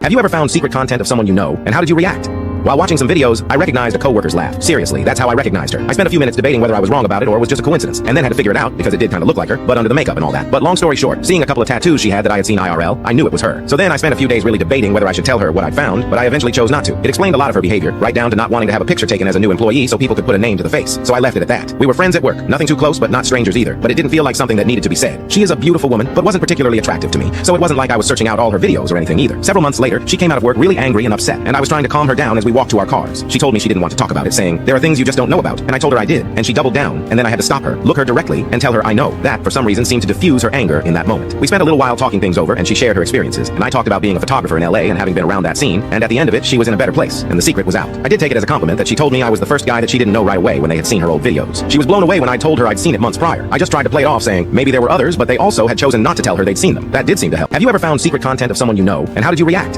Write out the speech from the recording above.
Have you ever found secret content of someone you know, and how did you react? While watching some videos, I recognized a coworker's laugh. Seriously, that's how I recognized her. I spent a few minutes debating whether I was wrong about it or it was just a coincidence, and then had to figure it out because it did kind of look like her, but under the makeup and all that. But long story short, seeing a couple of tattoos she had that I had seen IRL, I knew it was her. So then I spent a few days really debating whether I should tell her what I'd found, but I eventually chose not to. It explained a lot of her behavior, right down to not wanting to have a picture taken as a new employee so people could put a name to the face. So I left it at that. We were friends at work, nothing too close, but not strangers either. But it didn't feel like something that needed to be said. She is a beautiful woman, but wasn't particularly attractive to me, so it wasn't like I was searching out all her videos or anything either. Several months later, she came out of work really angry and upset, and I was trying to calm her down as we walked to our cars. She told me she didn't want to talk about it, saying, "There are things you just don't know about." And I told her I did, and she doubled down, and then I had to stop her, look her directly, and tell her I know. That, for some reason, seemed to diffuse her anger in that moment. We spent a little while talking things over, and she shared her experiences, and I talked about being a photographer in LA and having been around that scene, and at the end of it, she was in a better place, and the secret was out. I did take it as a compliment that she told me I was the first guy that she didn't know right away when they had seen her old videos. She was blown away when I told her I'd seen it months prior. I just tried to play it off, saying maybe there were others, but they also had chosen not to tell her they'd seen them. That did seem to help. Have you ever found secret content of someone you know, and how did you react?